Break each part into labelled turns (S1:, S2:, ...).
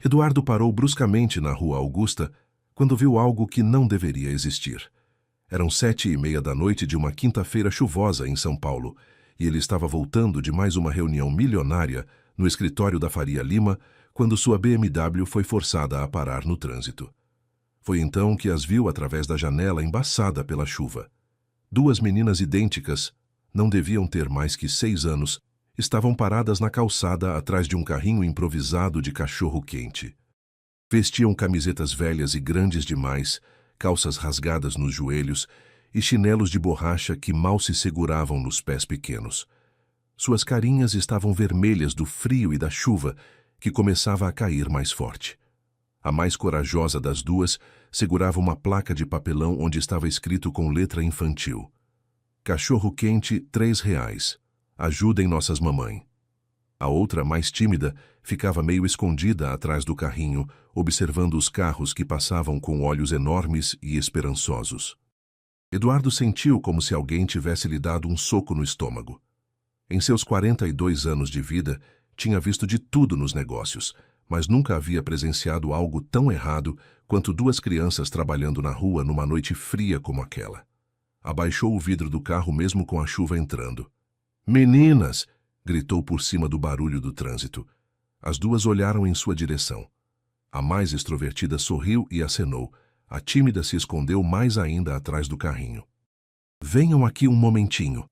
S1: Eduardo parou bruscamente na Rua Augusta quando viu algo que não deveria existir. Eram 7h30 da noite de uma quinta-feira chuvosa em São Paulo, e ele estava voltando de mais uma reunião milionária no escritório da Faria Lima quando sua BMW foi forçada a parar no trânsito. Foi então que as viu através da janela embaçada pela chuva. Duas meninas idênticas, não deviam ter mais que 6 anos, estavam paradas na calçada atrás de um carrinho improvisado de cachorro-quente. Vestiam camisetas velhas e grandes demais, calças rasgadas nos joelhos e chinelos de borracha que mal se seguravam nos pés pequenos. Suas carinhas estavam vermelhas do frio e da chuva, que começava a cair mais forte. A mais corajosa das duas segurava uma placa de papelão onde estava escrito com letra infantil: Cachorro-quente, R$3. Ajudem nossas mamães. A outra, mais tímida, ficava meio escondida atrás do carrinho, observando os carros que passavam com olhos enormes e esperançosos. Eduardo sentiu como se alguém tivesse lhe dado um soco no estômago. Em seus 42 anos de vida, tinha visto de tudo nos negócios, mas nunca havia presenciado algo tão errado quanto duas crianças trabalhando na rua numa noite fria como aquela. Abaixou o vidro do carro mesmo com a chuva entrando. "Meninas!" gritou por cima do barulho do trânsito. As duas olharam em sua direção. A mais extrovertida sorriu e acenou. A tímida se escondeu mais ainda atrás do carrinho. "Venham aqui um momentinho."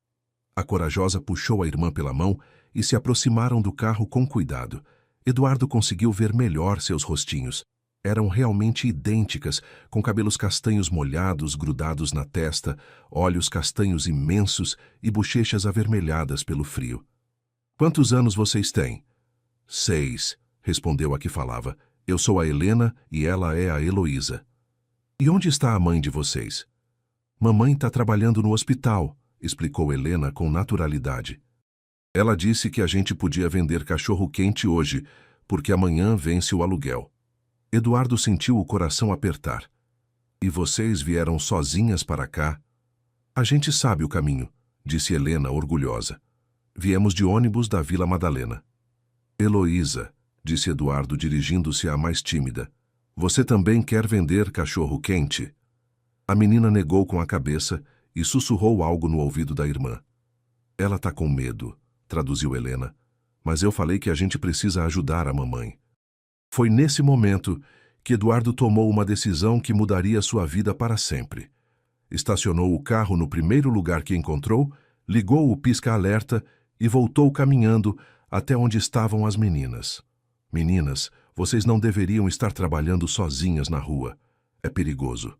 S1: A corajosa puxou a irmã pela mão e se aproximaram do carro com cuidado. Eduardo conseguiu ver melhor seus rostinhos. Eram realmente idênticas, com cabelos castanhos molhados grudados na testa, olhos castanhos imensos e bochechas avermelhadas pelo frio. "Quantos anos vocês têm?" "6", respondeu a que falava. "Eu sou a Helena e ela é a Heloísa." "E onde está a mãe de vocês?" "Mamãe está trabalhando no hospital", explicou Helena com naturalidade. "Ela disse que a gente podia vender cachorro-quente hoje, porque amanhã vence o aluguel." Eduardo sentiu o coração apertar. "E vocês vieram sozinhas para cá?" "A gente sabe o caminho", disse Helena orgulhosa. "Viemos de ônibus da Vila Madalena." "Heloísa", disse Eduardo dirigindo-se à mais tímida, "você também quer vender cachorro-quente?" A menina negou com a cabeça e sussurrou algo no ouvido da irmã. "Ela tá com medo", traduziu Helena, "mas eu falei que a gente precisa ajudar a mamãe." Foi nesse momento que Eduardo tomou uma decisão que mudaria sua vida para sempre. Estacionou o carro no primeiro lugar que encontrou, ligou o pisca-alerta e voltou caminhando até onde estavam as meninas. "Meninas, vocês não deveriam estar trabalhando sozinhas na rua. É perigoso."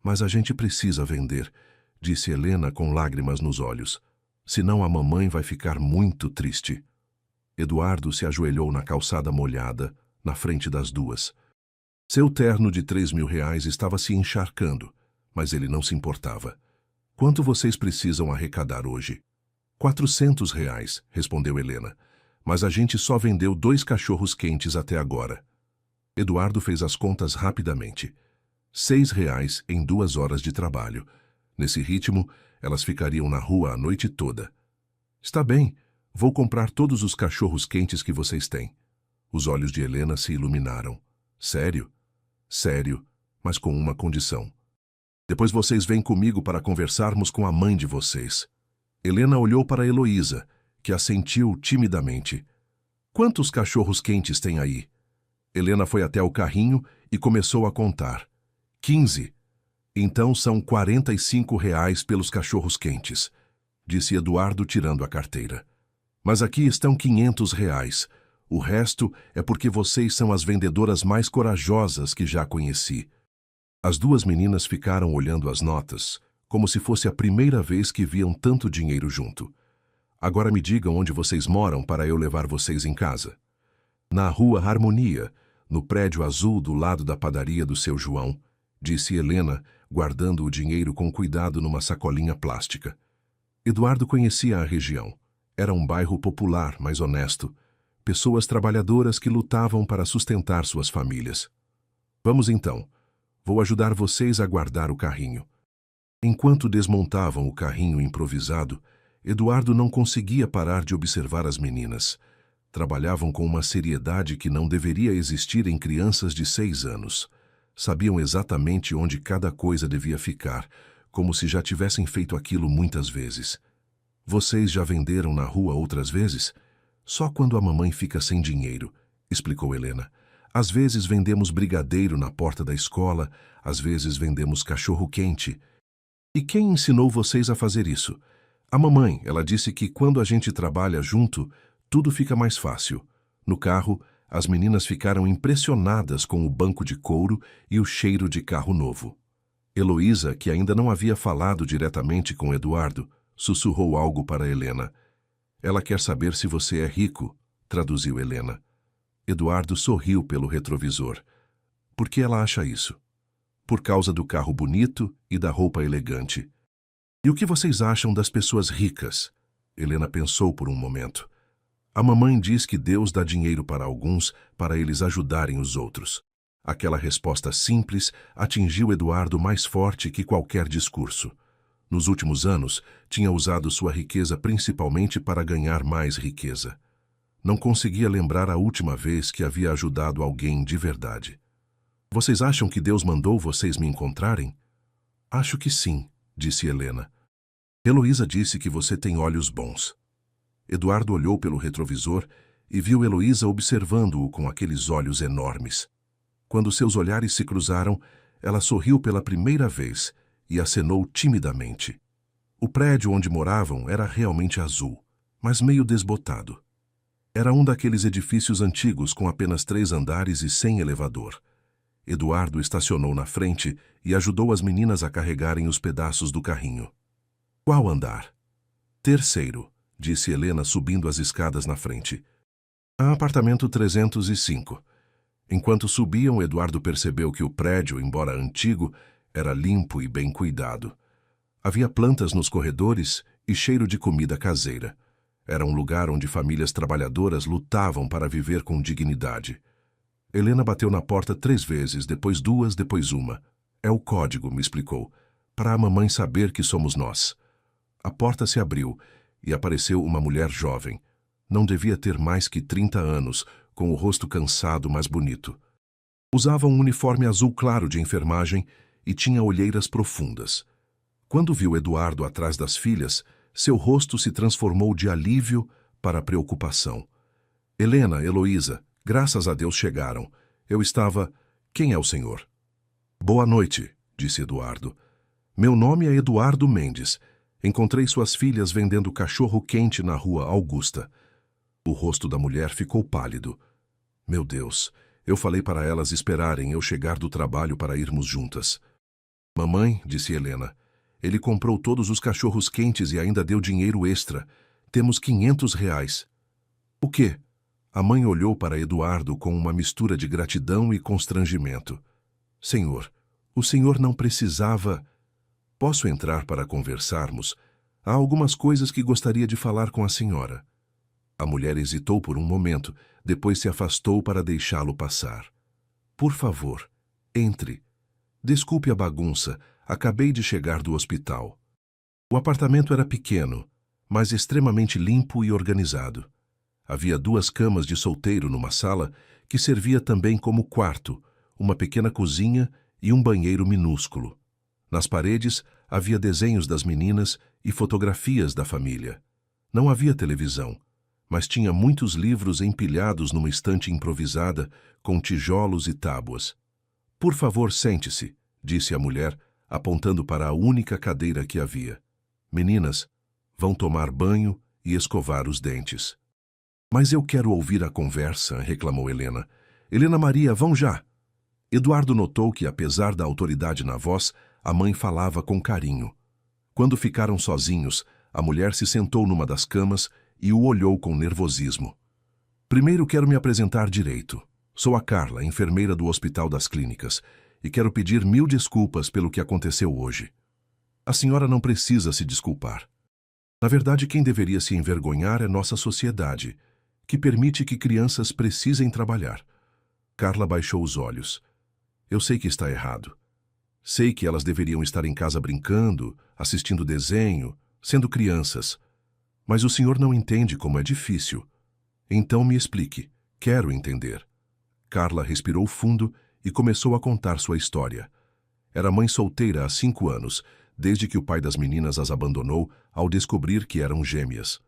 S1: "Mas a gente precisa vender", disse Helena com lágrimas nos olhos. "Senão a mamãe vai ficar muito triste." Eduardo se ajoelhou na calçada molhada, na frente das duas. Seu terno de R$3.000 estava se encharcando, mas ele não se importava. "Quanto vocês precisam arrecadar hoje?" R$400, respondeu Helena. "Mas a gente só vendeu 2 cachorros quentes até agora." Eduardo fez as contas rapidamente. R$6 em 2 horas de trabalho. Nesse ritmo, elas ficariam na rua a noite toda. "Está bem, vou comprar todos os cachorros quentes que vocês têm." Os olhos de Helena se iluminaram. "Sério?" "Sério, mas com uma condição. Depois vocês vêm comigo para conversarmos com a mãe de vocês." Helena olhou para Heloísa, que assentiu timidamente. "Quantos cachorros quentes tem aí?" Helena foi até o carrinho e começou a contar. 15. "Então são R$45 pelos cachorros quentes", disse Eduardo tirando a carteira. "Mas aqui estão R$500. O resto é porque vocês são as vendedoras mais corajosas que já conheci." As duas meninas ficaram olhando as notas, como se fosse a primeira vez que viam tanto dinheiro junto. "Agora me digam onde vocês moram para eu levar vocês em casa." "Na Rua Harmonia, no prédio azul do lado da padaria do seu João", disse Helena, guardando o dinheiro com cuidado numa sacolinha plástica. Eduardo conhecia a região. Era um bairro popular, mas honesto. Pessoas trabalhadoras que lutavam para sustentar suas famílias. "Vamos então. Vou ajudar vocês a guardar o carrinho." Enquanto desmontavam o carrinho improvisado, Eduardo não conseguia parar de observar as meninas. Trabalhavam com uma seriedade que não deveria existir em crianças de 6 anos. Sabiam exatamente onde cada coisa devia ficar, como se já tivessem feito aquilo muitas vezes. Vocês já venderam na rua outras vezes? Só quando a mamãe fica sem dinheiro, explicou Helena. Às vezes vendemos brigadeiro na porta da escola, às vezes vendemos cachorro-quente. E quem ensinou vocês a fazer isso? A mamãe, ela disse que quando a gente trabalha junto, tudo fica mais fácil. No carro, as meninas ficaram impressionadas com o banco de couro e o cheiro de carro novo. Heloísa, que ainda não havia falado diretamente com Eduardo, sussurrou algo para Helena. Ela quer saber se você é rico, traduziu Helena. Eduardo sorriu pelo retrovisor. Por que ela acha isso? Por causa do carro bonito e da roupa elegante. E o que vocês acham das pessoas ricas? Helena pensou por um momento. A mamãe diz que Deus dá dinheiro para alguns para eles ajudarem os outros. Aquela resposta simples atingiu Eduardo mais forte que qualquer discurso. Nos últimos anos, tinha usado sua riqueza principalmente para ganhar mais riqueza. Não conseguia lembrar a última vez que havia ajudado alguém de verdade. Vocês acham que Deus mandou vocês me encontrarem? Acho que sim, disse Helena. Heloísa disse que você tem olhos bons. Eduardo olhou pelo retrovisor e viu Heloísa observando-o com aqueles olhos enormes. Quando seus olhares se cruzaram, ela sorriu pela primeira vez e acenou timidamente. O prédio onde moravam era realmente azul, mas meio desbotado. Era um daqueles edifícios antigos com apenas 3 andares e sem elevador. Eduardo estacionou na frente e ajudou as meninas a carregarem os pedaços do carrinho. Qual andar? 3º, disse Helena subindo as escadas na frente. Apartamento 305. Enquanto subiam, Eduardo percebeu que o prédio, embora antigo, era limpo e bem cuidado. Havia plantas nos corredores e cheiro de comida caseira. Era um lugar onde famílias trabalhadoras lutavam para viver com dignidade. Helena bateu na porta 3 vezes, depois 2, depois 1. É o código, me explicou, para a mamãe saber que somos nós. A porta se abriu e apareceu uma mulher jovem. Não devia ter mais que 30 anos, com o rosto cansado, mas bonito. Usava um uniforme azul claro de enfermagem e tinha olheiras profundas. Quando viu Eduardo atrás das filhas, seu rosto se transformou de alívio para preocupação. Helena, Heloísa, graças a Deus chegaram. Eu estava... Quem é o senhor? Boa noite, disse Eduardo. Meu nome é Eduardo Mendes. Encontrei suas filhas vendendo cachorro-quente na rua Augusta. O rosto da mulher ficou pálido. Meu Deus, eu falei para elas esperarem eu chegar do trabalho para irmos juntas. Mamãe, disse Helena, ele comprou todos os cachorros quentes e ainda deu dinheiro extra. Temos R$ 500. O quê? A mãe olhou para Eduardo com uma mistura de gratidão e constrangimento. Senhor, o senhor não precisava... Posso entrar para conversarmos? Há algumas coisas que gostaria de falar com a senhora. A mulher hesitou por um momento, depois se afastou para deixá-lo passar. Por favor, entre. Desculpe a bagunça, acabei de chegar do hospital. O apartamento era pequeno, mas extremamente limpo e organizado. Havia 2 camas de solteiro numa sala que servia também como quarto, uma pequena cozinha e um banheiro minúsculo. Nas paredes havia desenhos das meninas e fotografias da família. Não havia televisão, mas tinha muitos livros empilhados numa estante improvisada com tijolos e tábuas. Por favor, sente-se, disse a mulher, apontando para a única cadeira que havia. Meninas, vão tomar banho e escovar os dentes. Mas eu quero ouvir a conversa, reclamou Helena. Helena Maria, vão já! Eduardo notou que, apesar da autoridade na voz, a mãe falava com carinho. Quando ficaram sozinhos, a mulher se sentou numa das camas e o olhou com nervosismo. Primeiro quero me apresentar direito. Sou a Carla, enfermeira do Hospital das Clínicas, e quero pedir 1000 desculpas pelo que aconteceu hoje. A senhora não precisa se desculpar. Na verdade, quem deveria se envergonhar é nossa sociedade, que permite que crianças precisem trabalhar. Carla baixou os olhos. Eu sei que está errado. Sei que elas deveriam estar em casa brincando, assistindo desenho, sendo crianças. Mas o senhor não entende como é difícil. Então me explique. Quero entender. Carla respirou fundo e começou a contar sua história. Era mãe solteira há 5 anos, desde que o pai das meninas as abandonou ao descobrir que eram gêmeas.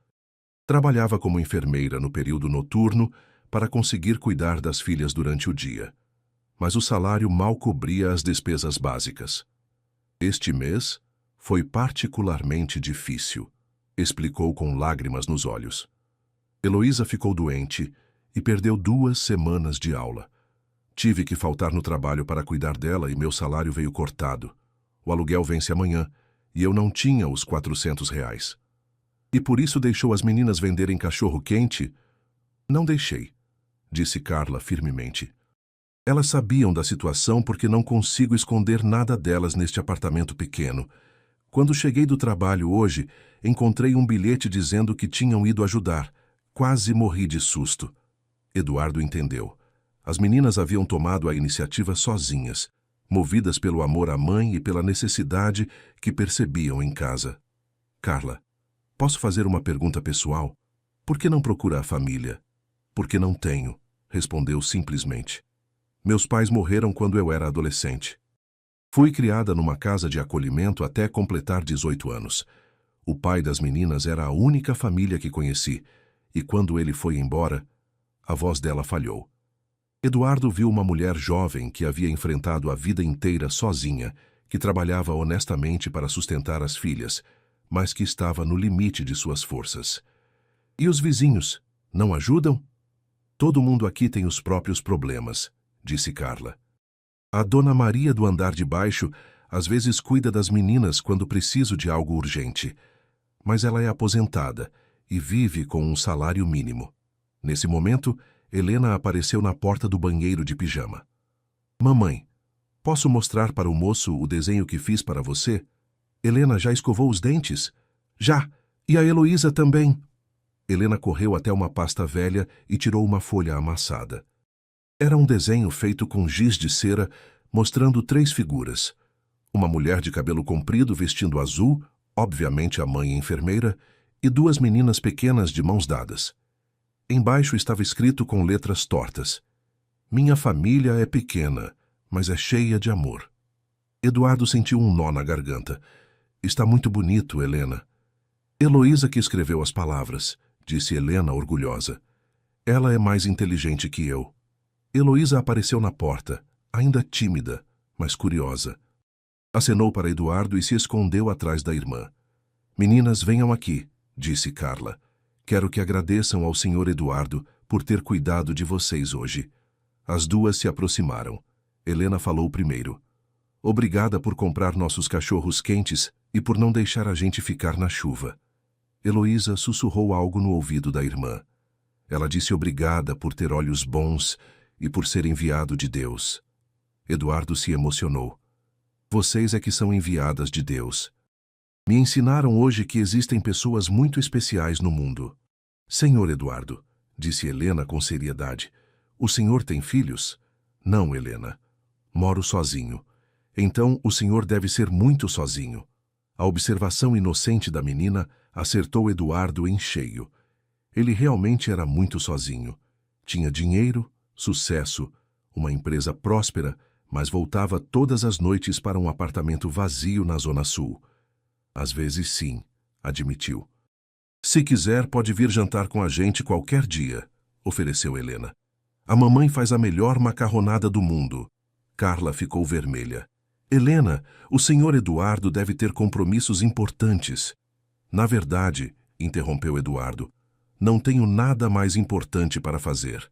S1: Trabalhava como enfermeira no período noturno para conseguir cuidar das filhas durante o dia. Mas o salário mal cobria as despesas básicas. Este mês foi particularmente difícil, explicou com lágrimas nos olhos. Heloísa ficou doente e perdeu 2 semanas de aula. Tive que faltar no trabalho para cuidar dela e meu salário veio cortado. O aluguel vence amanhã e eu não tinha os R$ 400. E por isso deixou as meninas venderem cachorro-quente? Não deixei, disse Carla firmemente. Elas sabiam da situação porque não consigo esconder nada delas neste apartamento pequeno. Quando cheguei do trabalho hoje, encontrei um bilhete dizendo que tinham ido ajudar. Quase morri de susto. Eduardo entendeu. As meninas haviam tomado a iniciativa sozinhas, movidas pelo amor à mãe e pela necessidade que percebiam em casa. Carla, posso fazer uma pergunta pessoal? Por que não procura a família? Porque não tenho, respondeu simplesmente. Meus pais morreram quando eu era adolescente. Fui criada numa casa de acolhimento até completar 18 anos. O pai das meninas era a única família que conheci, e quando ele foi embora, a voz dela falhou. Eduardo viu uma mulher jovem que havia enfrentado a vida inteira sozinha, que trabalhava honestamente para sustentar as filhas, mas que estava no limite de suas forças. E os vizinhos, não ajudam? Todo mundo aqui tem os próprios problemas, disse Carla. A dona Maria do andar de baixo às vezes cuida das meninas quando preciso de algo urgente, mas ela é aposentada e vive com um salário mínimo. Nesse momento, Helena apareceu na porta do banheiro de pijama. Mamãe, posso mostrar para o moço o desenho que fiz para você? Helena já escovou os dentes? Já, e a Heloísa também. Helena correu até uma pasta velha e tirou uma folha amassada. Era um desenho feito com giz de cera, mostrando 3 figuras. Uma mulher de cabelo comprido vestindo azul, obviamente a mãe enfermeira, e 2 meninas pequenas de mãos dadas. Embaixo estava escrito com letras tortas: Minha família é pequena, mas é cheia de amor. Eduardo sentiu um nó na garganta. Está muito bonito, Helena. Heloísa que escreveu as palavras, disse Helena orgulhosa. Ela é mais inteligente que eu. Heloísa apareceu na porta, ainda tímida, mas curiosa. Acenou para Eduardo e se escondeu atrás da irmã. Meninas, venham aqui, disse Carla. Quero que agradeçam ao Sr. Eduardo por ter cuidado de vocês hoje. As 2 se aproximaram. Helena falou primeiro. Obrigada por comprar nossos cachorros quentes e por não deixar a gente ficar na chuva. Heloísa sussurrou algo no ouvido da irmã. Ela disse obrigada por ter olhos bons e por ser enviado de Deus. Eduardo se emocionou. Vocês é que são enviadas de Deus. Me ensinaram hoje que existem pessoas muito especiais no mundo. Senhor Eduardo, disse Helena com seriedade, o senhor tem filhos? Não, Helena. Moro sozinho. Então o senhor deve ser muito sozinho. A observação inocente da menina acertou Eduardo em cheio. Ele realmente era muito sozinho. Tinha dinheiro, sucesso, uma empresa próspera, mas voltava todas as noites para um apartamento vazio na Zona Sul. Às vezes sim, admitiu. Se quiser, pode vir jantar com a gente qualquer dia, ofereceu Helena. A mamãe faz a melhor macarronada do mundo. Carla ficou vermelha. Helena, o senhor Eduardo deve ter compromissos importantes. Na verdade, interrompeu Eduardo, não tenho nada mais importante para fazer.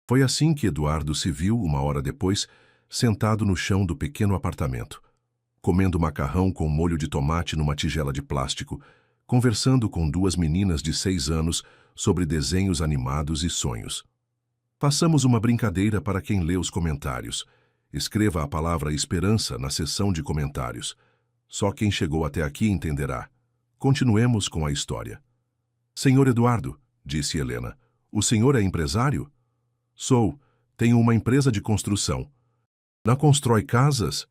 S1: Foi assim que Eduardo se viu, uma hora depois, sentado no chão do pequeno apartamento, comendo macarrão com molho de tomate numa tigela de plástico, conversando com 2 meninas de 6 anos sobre desenhos animados e sonhos. Façamos uma brincadeira para quem lê os comentários. Escreva a palavra esperança na seção de comentários. Só quem chegou até aqui entenderá. Continuemos com a história. Senhor Eduardo, disse Helena, o senhor é empresário? Sou. Tenho uma empresa de construção. Não constrói casas?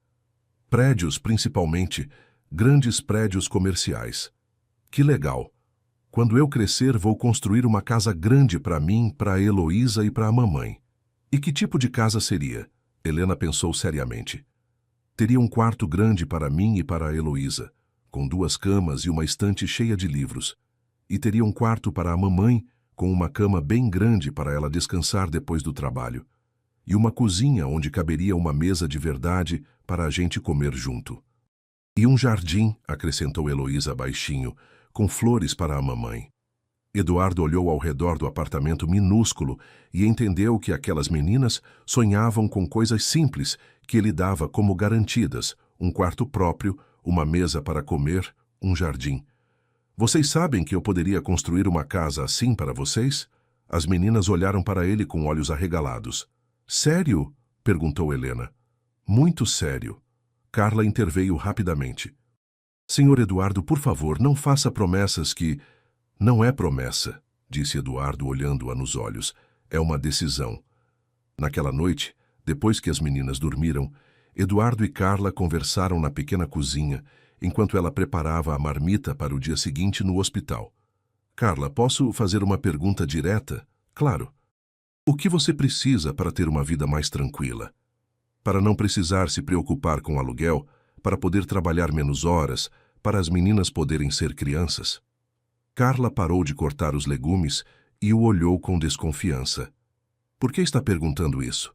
S1: Prédios, principalmente. Grandes prédios comerciais. Que legal. Quando eu crescer, vou construir uma casa grande para mim, para a Heloísa e para a mamãe. E que tipo de casa seria? Helena pensou seriamente. Teria um quarto grande para mim e para a Heloísa, com 2 camas e uma estante cheia de livros. E teria um quarto para a mamãe, com uma cama bem grande para ela descansar depois do trabalho. E uma cozinha onde caberia uma mesa de verdade para a gente comer junto. E um jardim, acrescentou Heloísa baixinho, com flores para a mamãe. Eduardo olhou ao redor do apartamento minúsculo e entendeu que aquelas meninas sonhavam com coisas simples que ele dava como garantidas: um quarto próprio, uma mesa para comer, um jardim. Vocês sabem que eu poderia construir uma casa assim para vocês? As meninas olharam para ele com olhos arregalados. Sério? Perguntou Helena. Muito sério. Carla interveio rapidamente. Senhor Eduardo, por favor, não faça promessas que... Não é promessa, disse Eduardo olhando-a nos olhos. É uma decisão. Naquela noite, depois que as meninas dormiram, Eduardo e Carla conversaram na pequena cozinha, enquanto ela preparava a marmita para o dia seguinte no hospital. Carla, posso fazer uma pergunta direta? Claro. O que você precisa para ter uma vida mais tranquila? Para não precisar se preocupar com aluguel, para poder trabalhar menos horas, para as meninas poderem ser crianças? Carla parou de cortar os legumes e o olhou com desconfiança. Por que está perguntando isso?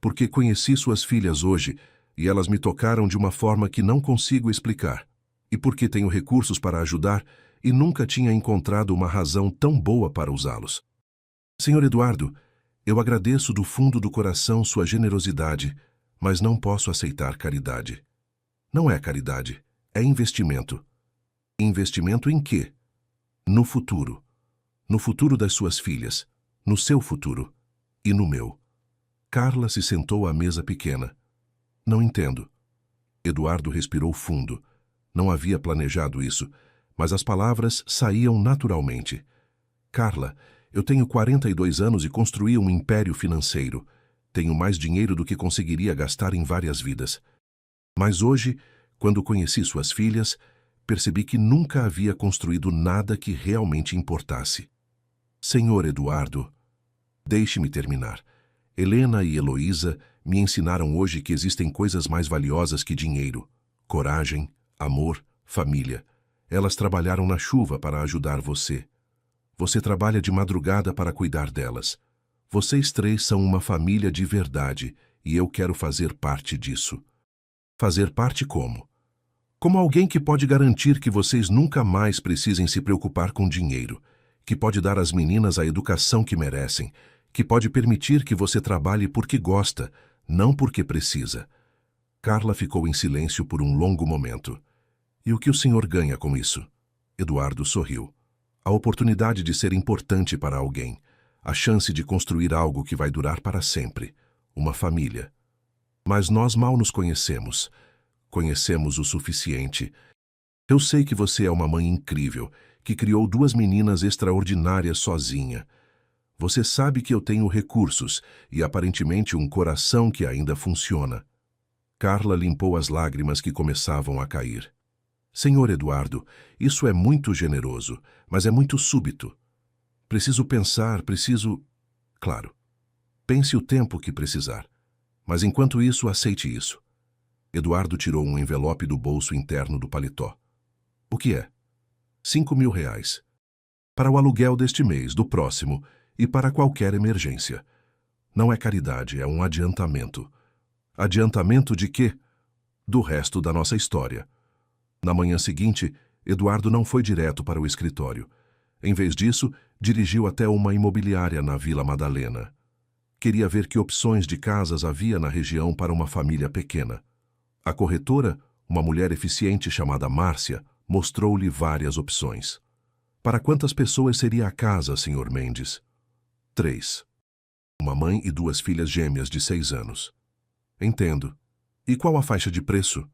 S1: Porque conheci suas filhas hoje e elas me tocaram de uma forma que não consigo explicar. E porque tenho recursos para ajudar e nunca tinha encontrado uma razão tão boa para usá-los. Senhor Eduardo, eu agradeço do fundo do coração sua generosidade, mas não posso aceitar caridade. Não é caridade, é investimento. Investimento em quê? No futuro. No futuro das suas filhas, no seu futuro e no meu. Carla se sentou à mesa pequena. Não entendo. Eduardo respirou fundo. Não havia planejado isso, mas as palavras saíam naturalmente. Carla, eu tenho 42 anos e construí um império financeiro. Tenho mais dinheiro do que conseguiria gastar em várias vidas. Mas hoje, quando conheci suas filhas, percebi que nunca havia construído nada que realmente importasse. Senhor Eduardo, deixe-me terminar. Helena e Heloísa me ensinaram hoje que existem coisas mais valiosas que dinheiro: coragem, amor, família. Elas trabalharam na chuva para ajudar você. Você trabalha de madrugada para cuidar delas. Vocês 3 são uma família de verdade e eu quero fazer parte disso. Fazer parte como? Como alguém que pode garantir que vocês nunca mais precisem se preocupar com dinheiro, que pode dar às meninas a educação que merecem, que pode permitir que você trabalhe porque gosta, não porque precisa. Carla ficou em silêncio por um longo momento. E o que o senhor ganha com isso? Eduardo sorriu. A oportunidade de ser importante para alguém, a chance de construir algo que vai durar para sempre, uma família. Mas nós mal nos conhecemos. Conhecemos o suficiente. Eu sei que você é uma mãe incrível, que criou 2 meninas extraordinárias sozinha. Você sabe que eu tenho recursos e aparentemente um coração que ainda funciona. Carla limpou as lágrimas que começavam a cair. Senhor Eduardo, isso é muito generoso, mas é muito súbito. Preciso pensar, preciso... Claro, pense o tempo que precisar. Mas enquanto isso, aceite isso. Eduardo tirou um envelope do bolso interno do paletó. O que é? 5.000 reais. Para o aluguel deste mês, do próximo, e para qualquer emergência. Não é caridade, é um adiantamento. Adiantamento de quê? Do resto da nossa história. Na manhã seguinte, Eduardo não foi direto para o escritório. Em vez disso, dirigiu até uma imobiliária na Vila Madalena. Queria ver que opções de casas havia na região para uma família pequena. A corretora, uma mulher eficiente chamada Márcia, mostrou-lhe várias opções. Para quantas pessoas seria a casa, Sr. Mendes? 3. Uma mãe e 2 filhas gêmeas de 6 anos. Entendo. E qual a faixa de preço?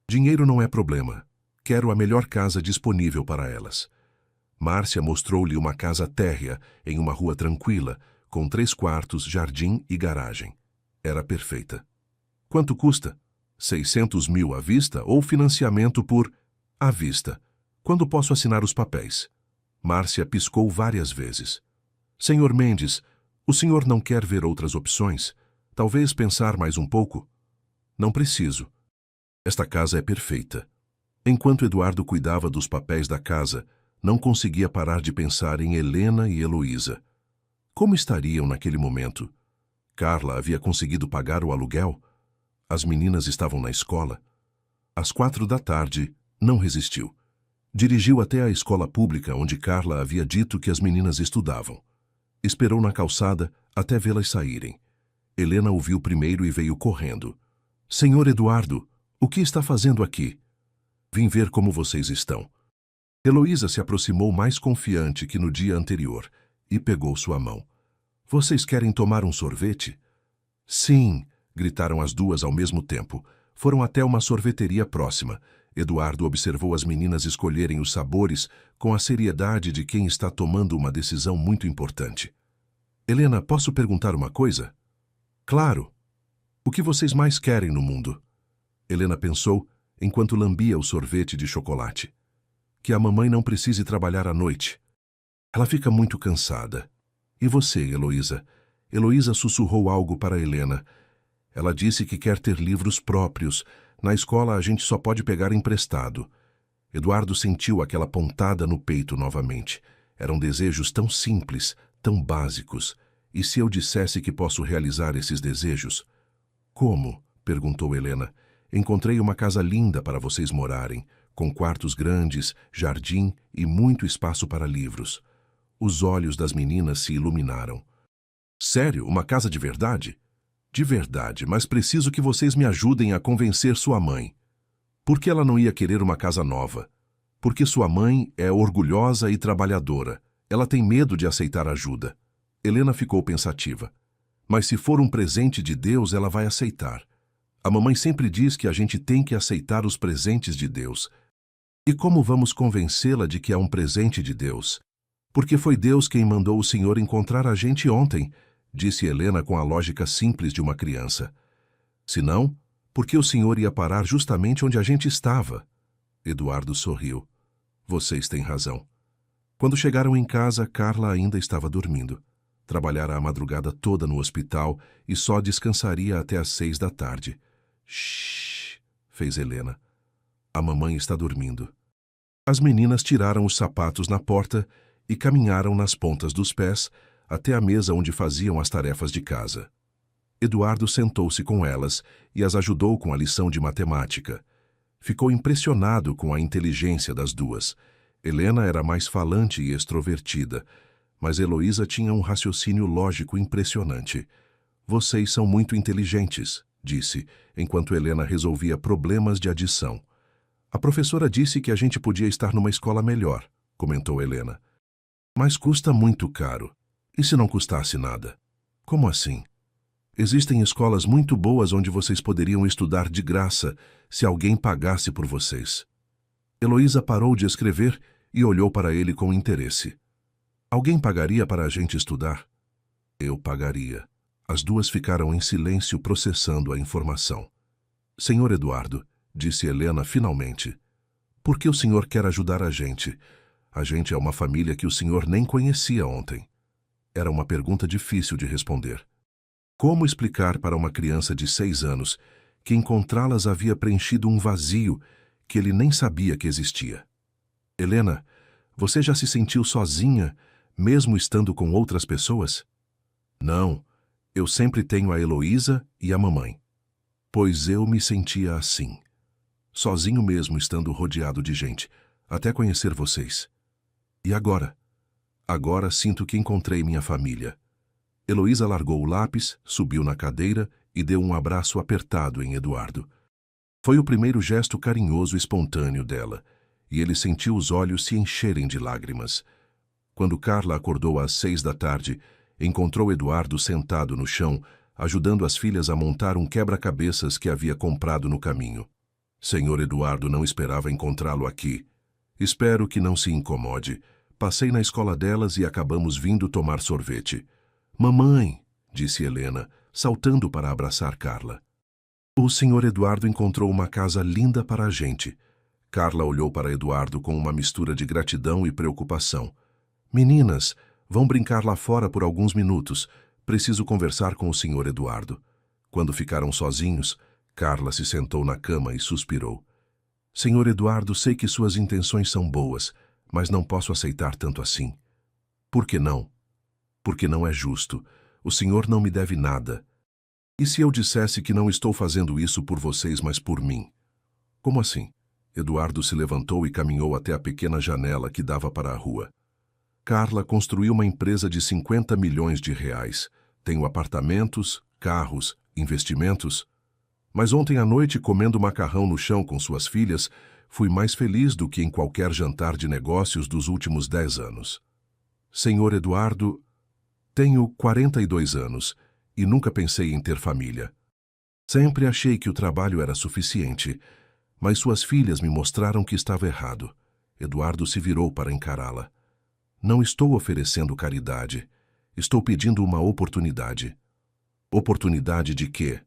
S1: Dinheiro não é problema. Quero a melhor casa disponível para elas. Márcia mostrou-lhe uma casa térrea, em uma rua tranquila, com 3 quartos, jardim e garagem. Era perfeita. Quanto custa? 600.000 à vista ou financiamento por... à vista. Quando posso assinar os papéis? Márcia piscou várias vezes. Senhor Mendes, o senhor não quer ver outras opções? Talvez pensar mais um pouco? Não preciso. Esta casa é perfeita. Enquanto Eduardo cuidava dos papéis da casa, não conseguia parar de pensar em Helena e Heloísa. Como estariam naquele momento? Carla havia conseguido pagar o aluguel? As meninas estavam na escola. Às 4 da tarde, não resistiu. Dirigiu até a escola pública onde Carla havia dito que as meninas estudavam. Esperou na calçada até vê-las saírem. Helena ouviu primeiro e veio correndo. Senhor Eduardo, o que está fazendo aqui? Vim ver como vocês estão. Heloísa se aproximou mais confiante que no dia anterior e pegou sua mão. Vocês querem tomar um sorvete? Sim, gritaram as duas ao mesmo tempo. Foram até uma sorveteria próxima. Eduardo observou as meninas escolherem os sabores com a seriedade de quem está tomando uma decisão muito importante. Helena, posso perguntar uma coisa? Claro. O que vocês mais querem no mundo? Helena pensou enquanto lambia o sorvete de chocolate. Que a mamãe não precise trabalhar à noite. Ela fica muito cansada. E você, Heloísa? Heloísa sussurrou algo para Helena. Ela disse que quer ter livros próprios. Na escola a gente só pode pegar emprestado. Eduardo sentiu aquela pontada no peito novamente. Eram desejos tão simples, tão básicos. E se eu dissesse que posso realizar esses desejos? Como? Perguntou Helena. Encontrei uma casa linda para vocês morarem, com quartos grandes, jardim e muito espaço para livros. Os olhos das meninas se iluminaram. Sério? Uma casa de verdade? De verdade, mas preciso que vocês me ajudem a convencer sua mãe. Por que ela não ia querer uma casa nova? Porque sua mãe é orgulhosa e trabalhadora. Ela tem medo de aceitar ajuda. Helena ficou pensativa. Mas se for um presente de Deus, ela vai aceitar. A mamãe sempre diz que a gente tem que aceitar os presentes de Deus. E como vamos convencê-la de que é um presente de Deus? Porque foi Deus quem mandou o senhor encontrar a gente ontem, disse Helena com a lógica simples de uma criança. Se não, por que o senhor ia parar justamente onde a gente estava? Eduardo sorriu. Vocês têm razão. Quando chegaram em casa, Carla ainda estava dormindo. Trabalhara a madrugada toda no hospital e só descansaria até às 6 da tarde. Shhh, fez Helena. A mamãe está dormindo. As meninas tiraram os sapatos na porta e caminharam nas pontas dos pés até a mesa onde faziam as tarefas de casa. Eduardo sentou-se com elas e as ajudou com a lição de matemática. Ficou impressionado com a inteligência das duas. Helena era mais falante e extrovertida, mas Heloísa tinha um raciocínio lógico impressionante. Vocês são muito inteligentes, disse, enquanto Helena resolvia problemas de adição. A professora disse que a gente podia estar numa escola melhor, comentou Helena. Mas custa muito caro. E se não custasse nada? Como assim? Existem escolas muito boas onde vocês poderiam estudar de graça se alguém pagasse por vocês. Heloísa parou de escrever e olhou para ele com interesse. Alguém pagaria para a gente estudar? Eu pagaria. As duas ficaram em silêncio processando a informação. Senhor Eduardo, disse Helena finalmente, por que o senhor quer ajudar a gente? A gente é uma família que o senhor nem conhecia ontem. Era uma pergunta difícil de responder. Como explicar para uma criança de 6 anos que encontrá-las havia preenchido um vazio que ele nem sabia que existia? Helena, você já se sentiu sozinha, mesmo estando com outras pessoas? Não, eu sempre tenho a Heloísa e a mamãe. Pois eu me sentia assim. Sozinho mesmo estando rodeado de gente, até conhecer vocês. E agora? Agora sinto que encontrei minha família. Heloísa largou o lápis, subiu na cadeira e deu um abraço apertado em Eduardo. Foi o primeiro gesto carinhoso e espontâneo dela, e ele sentiu os olhos se encherem de lágrimas. Quando Carla acordou às 6 da tarde, encontrou Eduardo sentado no chão, ajudando as filhas a montar um quebra-cabeças que havia comprado no caminho. Senhor Eduardo não esperava encontrá-lo aqui. Espero que não se incomode. Passei na escola delas e acabamos vindo tomar sorvete. Mamãe, disse Helena, saltando para abraçar Carla. O senhor Eduardo encontrou uma casa linda para a gente. Carla olhou para Eduardo com uma mistura de gratidão e preocupação. Meninas, vão brincar lá fora por alguns minutos. Preciso conversar com o Sr. Eduardo. Quando ficaram sozinhos, Carla se sentou na cama e suspirou. Sr. Eduardo, sei que suas intenções são boas, mas não posso aceitar tanto assim. Por que não? Porque não é justo. O senhor não me deve nada. E se eu dissesse que não estou fazendo isso por vocês, mas por mim? Como assim? Eduardo se levantou e caminhou até a pequena janela que dava para a rua. Carla construiu uma empresa de 50 milhões de reais. Tenho apartamentos, carros, investimentos. Mas ontem à noite, comendo macarrão no chão com suas filhas, fui mais feliz do que em qualquer jantar de negócios dos últimos 10 anos. Senhor Eduardo, tenho 42 anos e nunca pensei em ter família. Sempre achei que o trabalho era suficiente, mas suas filhas me mostraram que estava errado. Eduardo se virou para encará-la. Não estou oferecendo caridade. Estou pedindo uma oportunidade. Oportunidade de quê?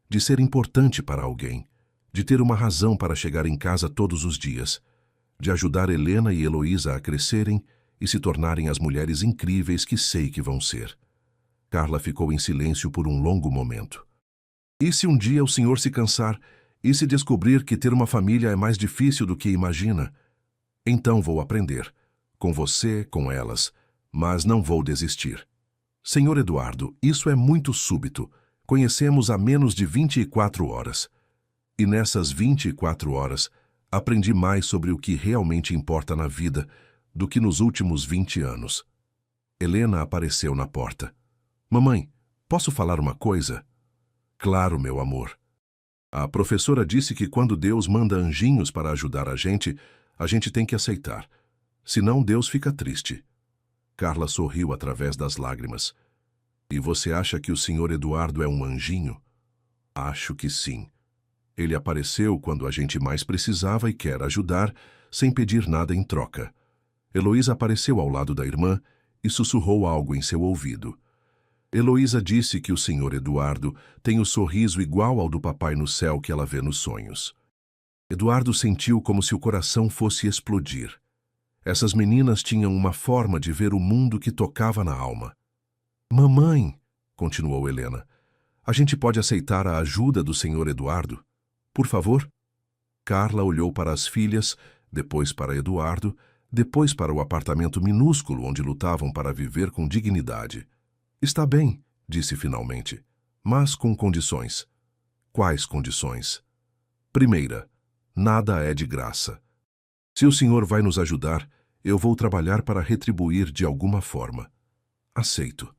S1: De ser importante para alguém, de ter uma razão para chegar em casa todos os dias, de ajudar Helena e Heloísa a crescerem e se tornarem as mulheres incríveis que sei que vão ser. Carla ficou em silêncio por um longo momento. E se um dia o senhor se cansar e se descobrir que ter uma família é mais difícil do que imagina? Então vou aprender, com você, com elas, mas não vou desistir. Senhor Eduardo, isso é muito súbito. Conhecemos há menos de 24 horas. E nessas 24 horas, aprendi mais sobre o que realmente importa na vida do que nos últimos 20 anos. Helena apareceu na porta. Mamãe, posso falar uma coisa? Claro, meu amor. A professora disse que quando Deus manda anjinhos para ajudar a gente tem que aceitar. Senão Deus fica triste. Carla sorriu através das lágrimas. E você acha que o Sr. Eduardo é um anjinho? Acho que sim. Ele apareceu quando a gente mais precisava e quer ajudar, sem pedir nada em troca. Heloísa apareceu ao lado da irmã e sussurrou algo em seu ouvido. Heloísa disse que o Sr. Eduardo tem o sorriso igual ao do papai no céu que ela vê nos sonhos. Eduardo sentiu como se o coração fosse explodir. Essas meninas tinham uma forma de ver o mundo que tocava na alma. Mamãe, continuou Helena, a gente pode aceitar a ajuda do Sr. Eduardo? Por favor? Carla olhou para as filhas, depois para Eduardo, depois para o apartamento minúsculo onde lutavam para viver com dignidade. Está bem, disse finalmente, mas com condições. Quais condições? Primeira, nada é de graça. Se o senhor vai nos ajudar, eu vou trabalhar para retribuir de alguma forma. Aceito.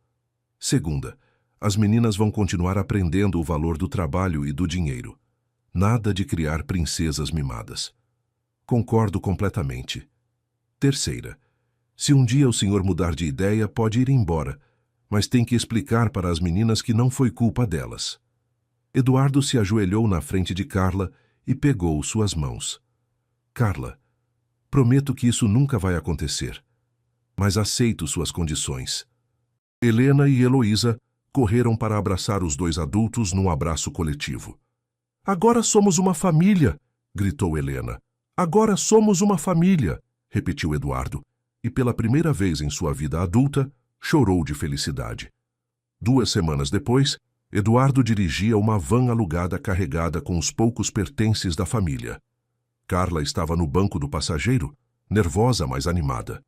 S1: Segunda, as meninas vão continuar aprendendo o valor do trabalho e do dinheiro. Nada de criar princesas mimadas. Concordo completamente. Terceira, se um dia o senhor mudar de ideia, pode ir embora, mas tem que explicar para as meninas que não foi culpa delas. Eduardo se ajoelhou na frente de Carla e pegou suas mãos. Carla, prometo que isso nunca vai acontecer, mas aceito suas condições. Helena e Heloísa correram para abraçar os dois adultos num abraço coletivo. Agora somos uma família, gritou Helena. Agora somos uma família, repetiu Eduardo, e pela primeira vez em sua vida adulta, chorou de felicidade. 2 semanas depois, Eduardo dirigia uma van alugada carregada com os poucos pertences da família. Carla estava no banco do passageiro, nervosa, mas animada.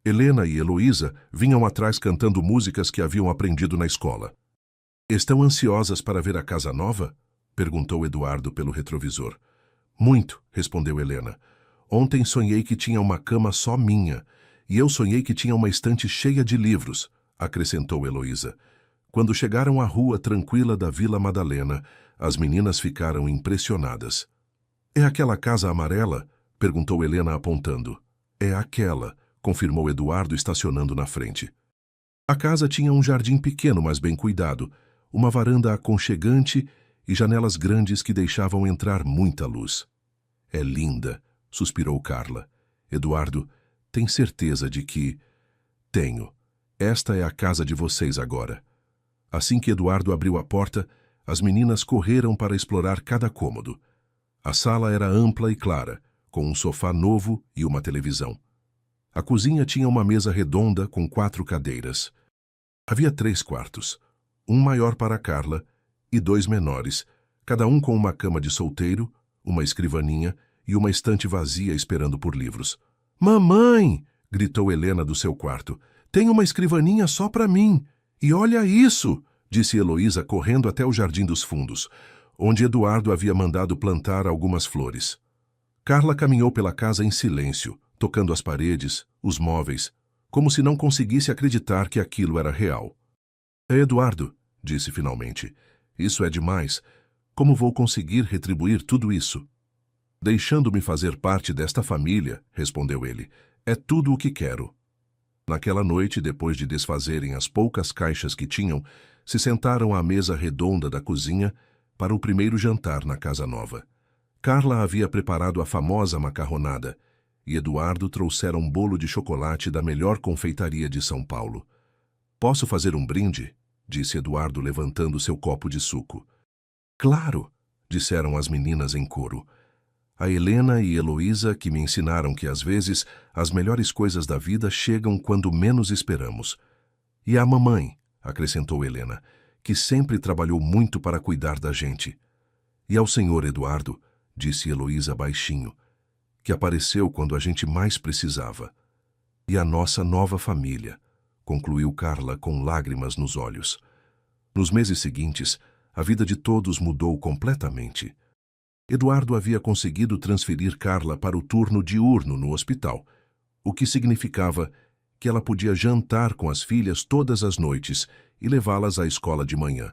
S1: Helena e Heloísa vinham atrás cantando músicas que haviam aprendido na escola. Estão ansiosas para ver a casa nova? Perguntou Eduardo pelo retrovisor. Muito, respondeu Helena. Ontem sonhei que tinha uma cama só minha, e eu sonhei que tinha uma estante cheia de livros, acrescentou Heloísa. Quando chegaram à rua tranquila da Vila Madalena, as meninas ficaram impressionadas. É aquela casa amarela? Perguntou Helena apontando. É aquela, confirmou Eduardo estacionando na frente. A casa tinha um jardim pequeno, mas bem cuidado, uma varanda aconchegante e janelas grandes que deixavam entrar muita luz. É linda, suspirou Carla. Eduardo, tem certeza de que... Tenho. Esta é a casa de vocês agora. Assim que Eduardo abriu a porta, as meninas correram para explorar cada cômodo. A sala era ampla e clara, com um sofá novo e uma televisão. A cozinha tinha uma mesa redonda com 4 cadeiras. Havia 3 quartos, um maior para Carla e 2 menores, cada um com uma cama de solteiro, uma escrivaninha e uma estante vazia esperando por livros. "Mamãe!" gritou Helena do seu quarto. "Tem uma escrivaninha só para mim. E olha isso!" disse Heloísa correndo até o jardim dos fundos, onde Eduardo havia mandado plantar algumas flores. Carla caminhou pela casa em silêncio, tocando as paredes, os móveis, como se não conseguisse acreditar que aquilo era real. "É Eduardo", disse finalmente. "Isso é demais. Como vou conseguir retribuir tudo isso?" "Deixando-me fazer parte desta família", respondeu ele. "É tudo o que quero." Naquela noite, depois de desfazerem as poucas caixas que tinham, se sentaram à mesa redonda da cozinha para o primeiro jantar na casa nova. Carla havia preparado a famosa macarronada e Eduardo trouxera um bolo de chocolate da melhor confeitaria de São Paulo. "Posso fazer um brinde?" disse Eduardo levantando seu copo de suco. "Claro", disseram as meninas em coro. "A Helena e Heloísa que me ensinaram que às vezes as melhores coisas da vida chegam quando menos esperamos. E a mamãe", acrescentou Helena, "que sempre trabalhou muito para cuidar da gente. E ao senhor Eduardo", disse Heloísa baixinho, "que apareceu quando a gente mais precisava. E a nossa nova família", concluiu Carla com lágrimas nos olhos. Nos meses seguintes, a vida de todos mudou completamente. Eduardo havia conseguido transferir Carla para o turno diurno no hospital, o que significava que ela podia jantar com as filhas todas as noites e levá-las à escola de manhã.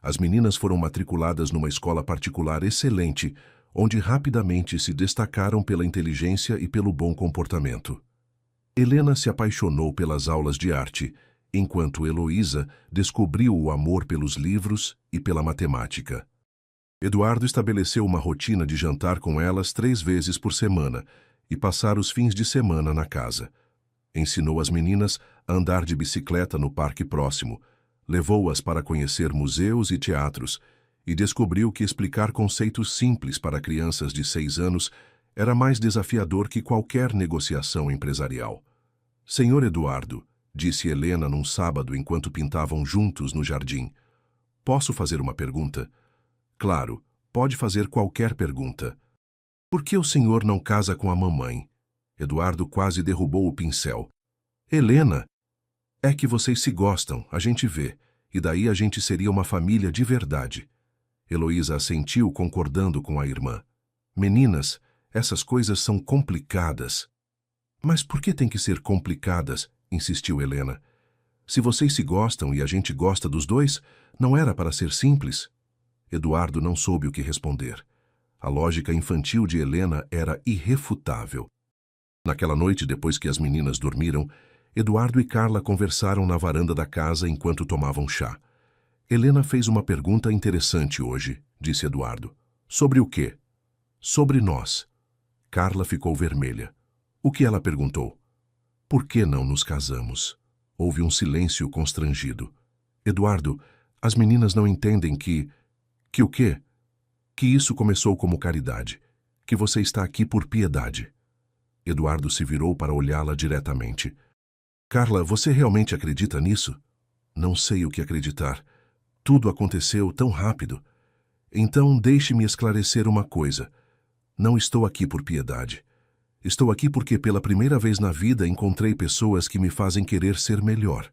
S1: As meninas foram matriculadas numa escola particular excelente, onde rapidamente se destacaram pela inteligência e pelo bom comportamento. Helena se apaixonou pelas aulas de arte, enquanto Heloísa descobriu o amor pelos livros e pela matemática. Eduardo estabeleceu uma rotina de jantar com elas 3 vezes por semana e passar os fins de semana na casa. Ensinou as meninas a andar de bicicleta no parque próximo, levou-as para conhecer museus e teatros e descobriu que explicar conceitos simples para crianças de 6 anos era mais desafiador que qualquer negociação empresarial. "Senhor Eduardo", disse Helena num sábado enquanto pintavam juntos no jardim, "posso fazer uma pergunta?" "Claro, pode fazer qualquer pergunta." "Por que o senhor não casa com a mamãe?" Eduardo quase derrubou o pincel. "Helena, é que vocês se gostam, a gente vê, e daí a gente seria uma família de verdade." Heloísa assentiu concordando com a irmã. "Meninas, essas coisas são complicadas." "Mas por que tem que ser complicadas?" insistiu Helena. "Se vocês se gostam e a gente gosta dos dois, não era para ser simples?" Eduardo não soube o que responder. A lógica infantil de Helena era irrefutável. Naquela noite, depois que as meninas dormiram, Eduardo e Carla conversaram na varanda da casa enquanto tomavam chá. "Helena fez uma pergunta interessante hoje", disse Eduardo. "Sobre o quê?" "Sobre nós." Carla ficou vermelha. "O que ela perguntou?" "Por que não nos casamos?" Houve um silêncio constrangido. "Eduardo, as meninas não entendem que... Que o quê?" "Que isso começou como caridade. Que você está aqui por piedade." Eduardo se virou para olhá-la diretamente. "Carla, você realmente acredita nisso?" "Não sei o que acreditar. Tudo aconteceu tão rápido." "Então, deixe-me esclarecer uma coisa. Não estou aqui por piedade. Estou aqui porque pela primeira vez na vida encontrei pessoas que me fazem querer ser melhor."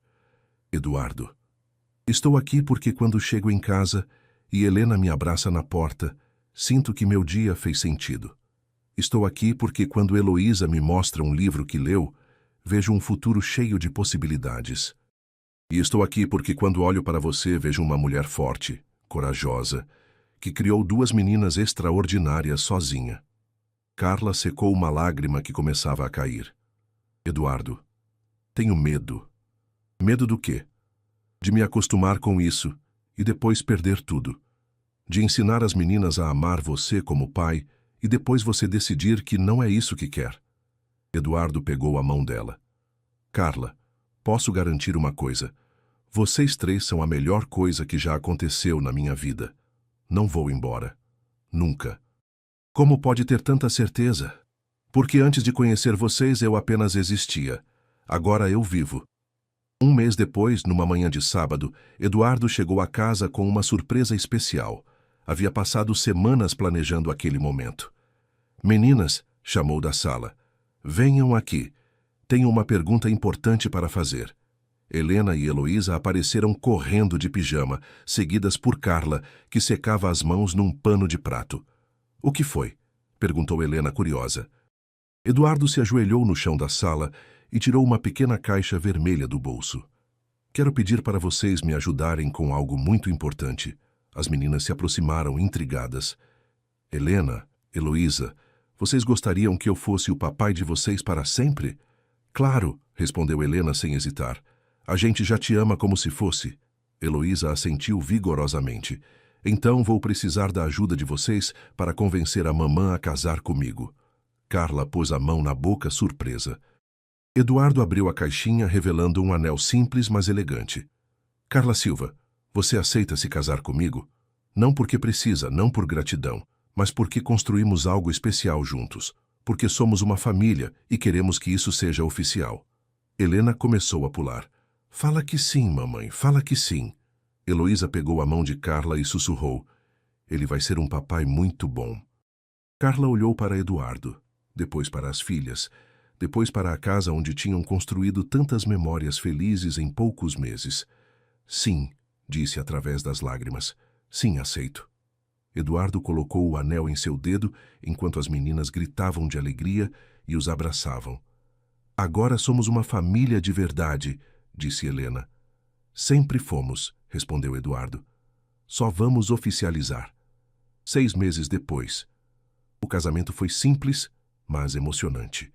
S1: "Eduardo." "Estou aqui porque quando chego em casa e Helena me abraça na porta, sinto que meu dia fez sentido. Estou aqui porque quando Heloísa me mostra um livro que leu, vejo um futuro cheio de possibilidades. E estou aqui porque quando olho para você vejo uma mulher forte, corajosa, que criou 2 meninas extraordinárias sozinha." Carla secou uma lágrima que começava a cair. "Eduardo, tenho medo." "Medo do quê?" "De me acostumar com isso e depois perder tudo. De ensinar as meninas a amar você como pai e depois você decidir que não é isso que quer." Eduardo pegou a mão dela. "Carla, posso garantir uma coisa. Vocês 3 são a melhor coisa que já aconteceu na minha vida. Não vou embora. Nunca." "Como pode ter tanta certeza?" Porque antes de conhecer vocês eu apenas existia. Agora eu vivo. Um mês depois, numa manhã de sábado, Eduardo chegou a casa com uma surpresa especial. Havia passado semanas planejando aquele momento. Meninas, chamou da sala. Venham aqui. Tenho uma pergunta importante para fazer. Helena e Heloísa apareceram correndo de pijama, seguidas por Carla, que secava as mãos num pano de prato. O que foi? Perguntou Helena curiosa. Eduardo se ajoelhou no chão da sala e tirou uma pequena caixa vermelha do bolso. Quero pedir para vocês me ajudarem com algo muito importante. As meninas se aproximaram intrigadas. Helena, Heloísa, vocês gostariam que eu fosse o papai de vocês para sempre? Claro, respondeu Helena sem hesitar. A gente já te ama como se fosse. Heloísa assentiu vigorosamente. Então vou precisar da ajuda de vocês para convencer a mamã a casar comigo. Carla pôs a mão na boca, surpresa. Eduardo abriu a caixinha, revelando um anel simples, mas elegante. Carla Silva, você aceita se casar comigo? Não porque precisa, não por gratidão, mas porque construímos algo especial juntos. Porque somos uma família e queremos que isso seja oficial. Helena começou a pular. Fala que sim, mamãe, fala que sim. Heloísa pegou a mão de Carla e sussurrou. Ele vai ser um papai muito bom. Carla olhou para Eduardo, depois para as filhas, depois para a casa onde tinham construído tantas memórias felizes em poucos meses. Sim, disse através das lágrimas. Sim, aceito. Eduardo colocou o anel em seu dedo enquanto as meninas gritavam de alegria e os abraçavam. Agora somos uma família de verdade, disse Helena. Sempre fomos, respondeu Eduardo. Só vamos oficializar. 6 meses depois. O casamento foi simples, mas emocionante.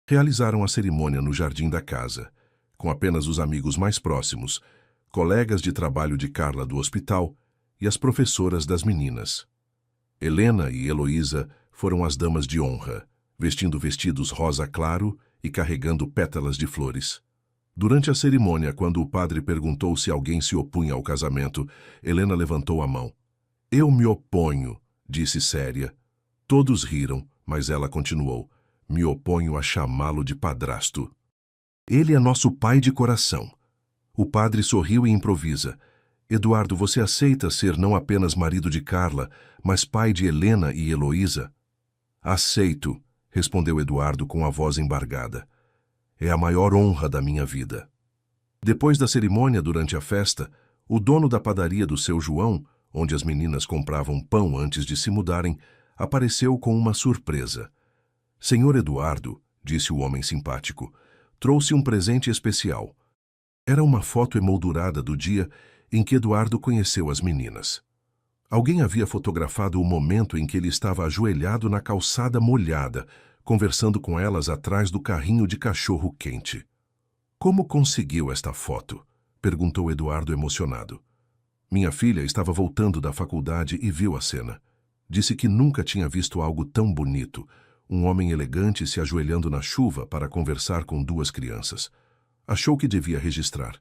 S1: Realizaram a cerimônia no jardim da casa, com apenas os amigos mais próximos, colegas de trabalho de Carla do hospital e as professoras das meninas. Helena e Heloísa foram as damas de honra, vestindo vestidos rosa claro e carregando pétalas de flores. Durante a cerimônia, quando o padre perguntou se alguém se opunha ao casamento, Helena levantou a mão. Eu me oponho, disse séria. Todos riram, mas ela continuou. Me oponho a chamá-lo de padrasto. Ele é nosso pai de coração. O padre sorriu e improvisa. Eduardo, você aceita ser não apenas marido de Carla, mas pai de Helena e Heloísa? Aceito, respondeu Eduardo com a voz embargada. É a maior honra da minha vida. Depois da cerimônia, durante a festa, o dono da padaria do seu João, onde as meninas compravam pão antes de se mudarem, apareceu com uma surpresa. Senhor Eduardo, disse o homem simpático, trouxe um presente especial. Era uma foto emoldurada do dia em que Eduardo conheceu as meninas. Alguém havia fotografado o momento em que ele estava ajoelhado na calçada molhada, conversando com elas atrás do carrinho de cachorro quente. Como conseguiu esta foto? Perguntou Eduardo emocionado. Minha filha estava voltando da faculdade e viu a cena. Disse que nunca tinha visto algo tão bonito, um homem elegante se ajoelhando na chuva para conversar com 2 crianças. Achou que devia registrar.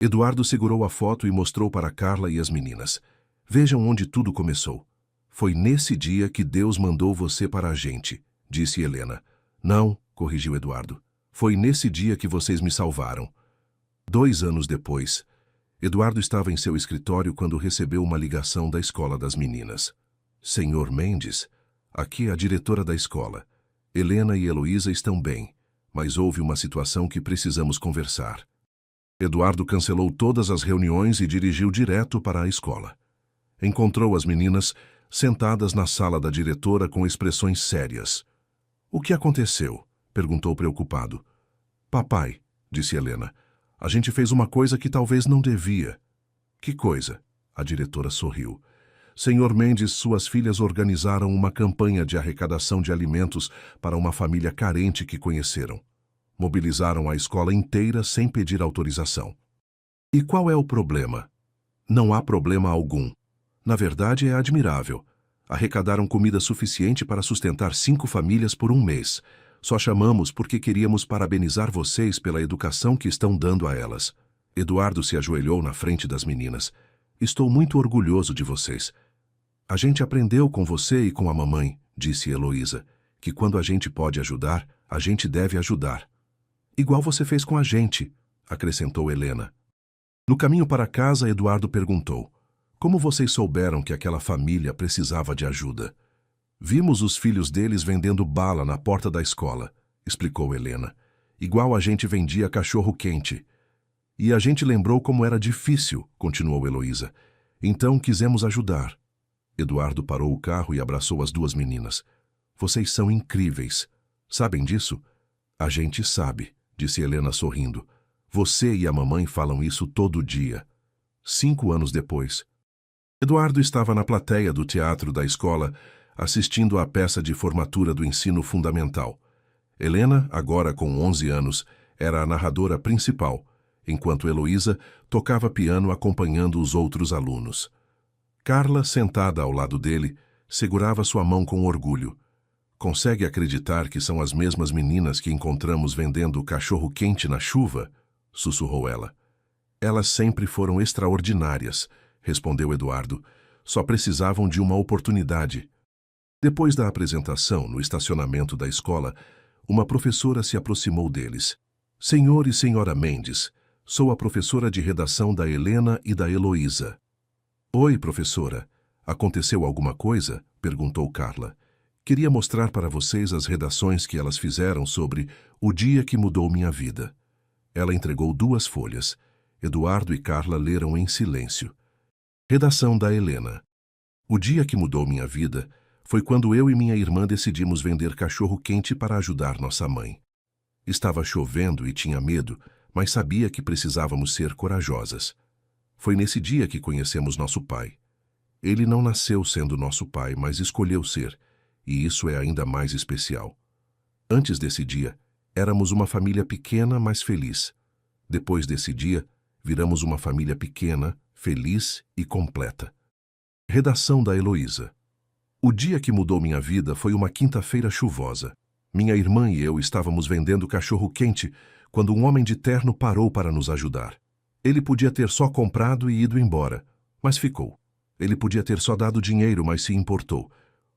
S1: Eduardo segurou a foto e mostrou para Carla e as meninas. Vejam onde tudo começou. Foi nesse dia que Deus mandou você para a gente, disse Helena. Não, corrigiu Eduardo. Foi nesse dia que vocês me salvaram. 2 anos depois, Eduardo estava em seu escritório quando recebeu uma ligação da escola das meninas. Senhor Mendes, aqui é a diretora da escola. Helena e Heloísa estão bem, mas houve uma situação que precisamos conversar. Eduardo cancelou todas as reuniões e dirigiu direto para a escola. Encontrou as meninas sentadas na sala da diretora com expressões sérias. O que aconteceu? Perguntou preocupado. Papai, disse Helena, a gente fez uma coisa que talvez não devia. Que coisa? A diretora sorriu. Senhor Mendes, suas filhas organizaram uma campanha de arrecadação de alimentos para uma família carente que conheceram. Mobilizaram a escola inteira sem pedir autorização. E qual é o problema? Não há problema algum. Na verdade, é admirável. Arrecadaram comida suficiente para sustentar 5 famílias por 1 mês. Só chamamos porque queríamos parabenizar vocês pela educação que estão dando a elas. Eduardo se ajoelhou na frente das meninas. Estou muito orgulhoso de vocês. A gente aprendeu com você e com a mamãe, disse Heloísa. que quando a gente pode ajudar, a gente deve ajudar. Igual você fez com a gente, acrescentou Helena. No caminho para casa, Eduardo perguntou: como vocês souberam que aquela família precisava de ajuda? Vimos os filhos deles vendendo bala na porta da escola, explicou Helena. Igual a gente vendia cachorro-quente. E a gente lembrou como era difícil, continuou Heloísa. Então quisemos ajudar. Eduardo parou o carro e abraçou as duas meninas. Vocês são incríveis. Sabem disso? A gente sabe, disse Helena sorrindo. Você e a mamãe falam isso todo dia. 5 anos depois. Eduardo estava na plateia do teatro da escola, assistindo à peça de formatura do ensino fundamental. Helena, agora com 11 anos, era a narradora principal, enquanto Heloísa tocava piano acompanhando os outros alunos. Carla, sentada ao lado dele, segurava sua mão com orgulho. Consegue acreditar que são as mesmas meninas que encontramos vendendo cachorro-quente na chuva? Sussurrou ela. Elas sempre foram extraordinárias, respondeu Eduardo. Só precisavam de uma oportunidade. Depois da apresentação, no estacionamento da escola, uma professora se aproximou deles. Senhor e senhora Mendes, sou a professora de redação da Helena e da Heloísa. Oi, professora. Aconteceu alguma coisa? Perguntou Carla. Queria mostrar para vocês as redações que elas fizeram sobre o dia que mudou minha vida. Ela entregou 2 folhas. Eduardo e Carla leram em silêncio. Redação da Helena. O dia que mudou minha vida foi quando eu e minha irmã decidimos vender cachorro-quente para ajudar nossa mãe. Estava chovendo e tinha medo, mas sabia que precisávamos ser corajosas. Foi nesse dia que conhecemos nosso pai. Ele não nasceu sendo nosso pai, mas escolheu ser, e isso é ainda mais especial. Antes desse dia, éramos uma família pequena, mas feliz. Depois desse dia, viramos uma família pequena, feliz e completa. Redação da Heloísa. O dia que mudou minha vida foi uma quinta-feira chuvosa. Minha irmã e eu estávamos vendendo cachorro-quente quando um homem de terno parou para nos ajudar. Ele podia ter só comprado e ido embora, mas ficou. Ele podia ter só dado dinheiro, mas se importou.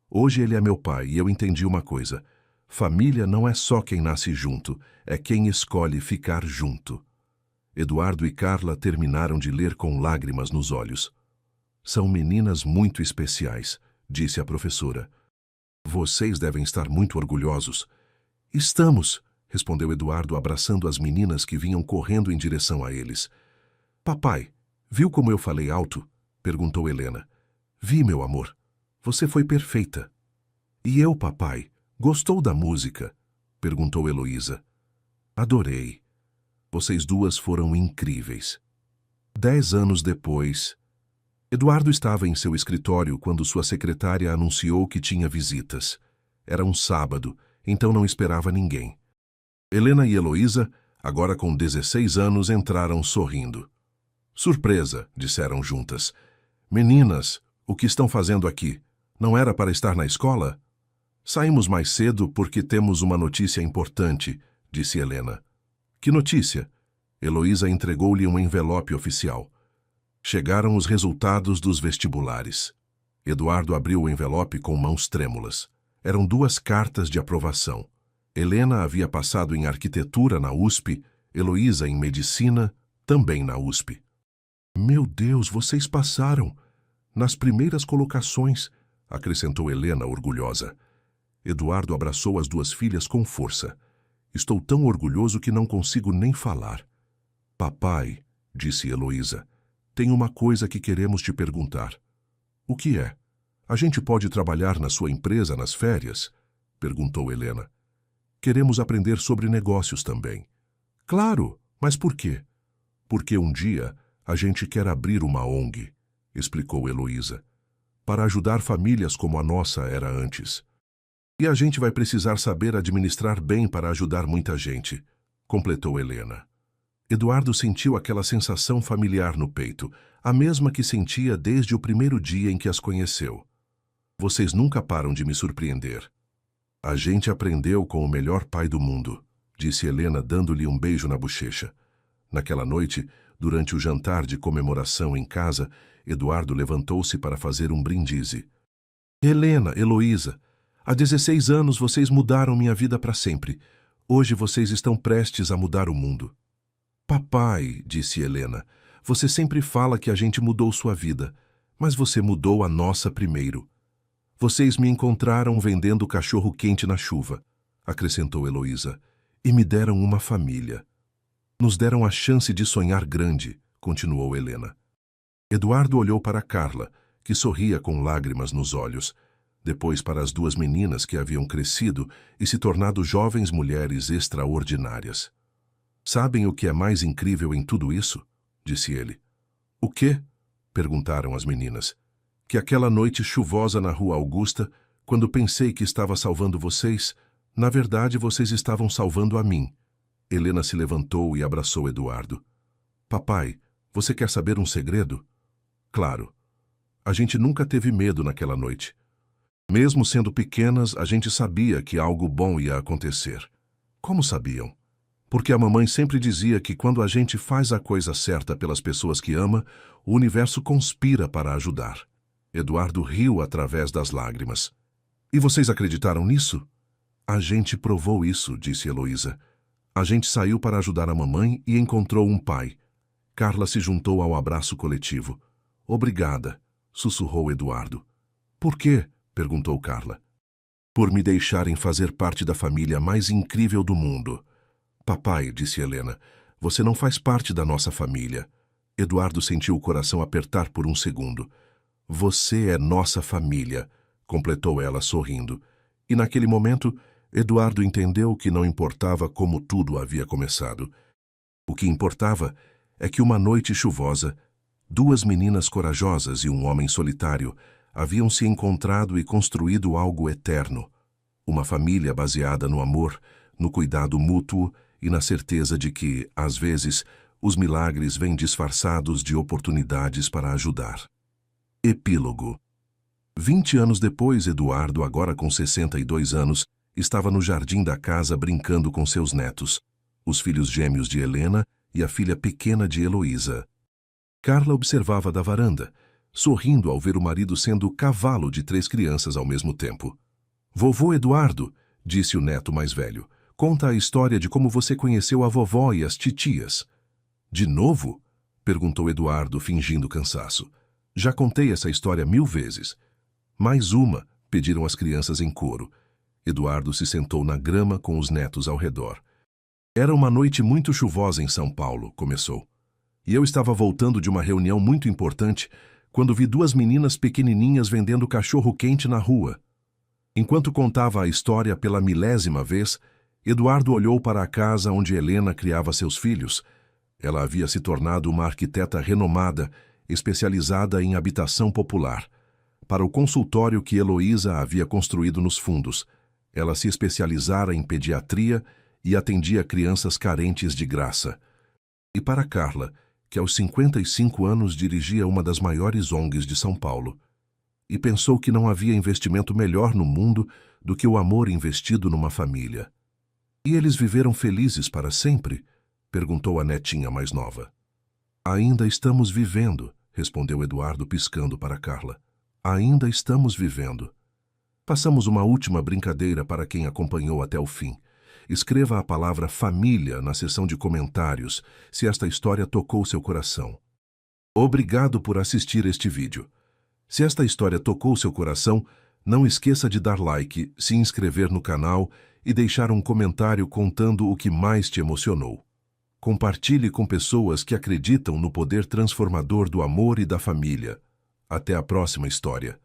S1: Hoje ele é meu pai e eu entendi uma coisa. Família não é só quem nasce junto, é quem escolhe ficar junto. Eduardo e Carla terminaram de ler com lágrimas nos olhos. São meninas muito especiais, disse a professora. Vocês devem estar muito orgulhosos. Estamos, respondeu Eduardo abraçando as meninas que vinham correndo em direção a eles. Papai, viu como eu falei alto? Perguntou Helena. Vi, meu amor. Você foi perfeita. E eu, papai, gostou da música? Perguntou Heloísa. Adorei. Vocês duas foram incríveis. 10 anos depois... Eduardo estava em seu escritório quando sua secretária anunciou que tinha visitas. Era um sábado, então não esperava ninguém. Helena e Heloísa, agora com 16 anos, entraram sorrindo. Surpresa, disseram juntas. Meninas, o que estão fazendo aqui? Não era para estar na escola? Saímos mais cedo porque temos uma notícia importante, disse Helena. Que notícia? Heloísa entregou-lhe um envelope oficial. Chegaram os resultados dos vestibulares. Eduardo abriu o envelope com mãos trêmulas. Eram 2 cartas de aprovação. Helena havia passado em arquitetura na USP, Heloísa em medicina, também na USP. Meu Deus, vocês passaram! Nas primeiras colocações, acrescentou Helena orgulhosa. Eduardo abraçou as 2 filhas com força. Estou tão orgulhoso que não consigo nem falar. Papai, disse Heloísa, tem uma coisa que queremos te perguntar. O que é? A gente pode trabalhar na sua empresa nas férias? Perguntou Helena. Queremos aprender sobre negócios também. Claro, mas por quê? Porque um dia a gente quer abrir uma ONG, explicou Heloísa, para ajudar famílias como a nossa era antes. E a gente vai precisar saber administrar bem para ajudar muita gente, completou Helena. Eduardo sentiu aquela sensação familiar no peito, a mesma que sentia desde o primeiro dia em que as conheceu. Vocês nunca param de me surpreender. A gente aprendeu com o melhor pai do mundo, disse Helena dando-lhe um beijo na bochecha. Naquela noite, durante o jantar de comemoração em casa, Eduardo levantou-se para fazer um brindise. Helena, Heloísa, Há 16 anos vocês mudaram minha vida para sempre. Hoje vocês estão prestes a mudar o mundo. Papai, disse Helena, você sempre fala que a gente mudou sua vida, mas você mudou a nossa primeiro. Vocês me encontraram vendendo cachorro-quente na chuva, acrescentou Heloísa, e me deram uma família. Nos deram a chance de sonhar grande, continuou Helena. Eduardo olhou para Carla, que sorria com lágrimas nos olhos, depois para as duas meninas que haviam crescido e se tornado jovens mulheres extraordinárias. Sabem o que é mais incrível em tudo isso? Disse ele. O quê? Perguntaram as meninas. Que aquela noite chuvosa na Rua Augusta, quando pensei que estava salvando vocês, na verdade vocês estavam salvando a mim. Helena se levantou e abraçou Eduardo. Papai, você quer saber um segredo? Claro. A gente nunca teve medo naquela noite. Mesmo sendo pequenas, a gente sabia que algo bom ia acontecer. Como sabiam? Porque a mamãe sempre dizia que quando a gente faz a coisa certa pelas pessoas que ama, o universo conspira para ajudar. Eduardo riu através das lágrimas. E vocês acreditaram nisso? A gente provou isso, disse Heloísa. A gente saiu para ajudar a mamãe e encontrou um pai. Carla se juntou ao abraço coletivo. Obrigada, sussurrou Eduardo. Por quê? Perguntou Carla. Por me deixarem fazer parte da família mais incrível do mundo. Papai, disse Helena, você não faz parte da nossa família. Eduardo sentiu o coração apertar por um segundo. Você é nossa família, completou ela sorrindo. E naquele momento, Eduardo entendeu que não importava como tudo havia começado. O que importava é que uma noite chuvosa, duas meninas corajosas e um homem solitário haviam se encontrado e construído algo eterno. Uma família baseada no amor, no cuidado mútuo e na certeza de que, às vezes, os milagres vêm disfarçados de oportunidades para ajudar. Epílogo. 20 anos depois, Eduardo, agora com 62 anos, estava no jardim da casa brincando com seus netos, os filhos gêmeos de Helena e a filha pequena de Heloísa. Carla observava da varanda, sorrindo ao ver o marido sendo cavalo de 3 crianças ao mesmo tempo. Vovô Eduardo, disse o neto mais velho, conta a história de como você conheceu a vovó e as titias. De novo? Perguntou Eduardo, fingindo cansaço. Já contei essa história 1000 vezes. Mais uma, pediram as crianças em coro. Eduardo se sentou na grama com os netos ao redor. Era uma noite muito chuvosa em São Paulo, começou. E eu estava voltando de uma reunião muito importante quando vi 2 meninas pequenininhas vendendo cachorro-quente na rua. Enquanto contava a história pela 1000ª vez, Eduardo olhou para a casa onde Helena criava seus filhos. Ela havia se tornado uma arquiteta renomada, especializada em habitação popular. Para o consultório que Heloísa havia construído nos fundos, ela se especializara em pediatria e atendia crianças carentes de graça. E para Carla, que aos 55 anos dirigia uma das maiores ONGs de São Paulo, e pensou que não havia investimento melhor no mundo do que o amor investido numa família. E eles viveram felizes para sempre? Perguntou a netinha mais nova. Ainda estamos vivendo, respondeu Eduardo piscando para Carla. Ainda estamos vivendo. Passamos uma última brincadeira para quem acompanhou até o fim. Escreva a palavra família na seção de comentários se esta história tocou seu coração. Obrigado por assistir este vídeo. Se esta história tocou seu coração, não esqueça de dar like, se inscrever no canal e deixar um comentário contando o que mais te emocionou. Compartilhe com pessoas que acreditam no poder transformador do amor e da família. Até a próxima história.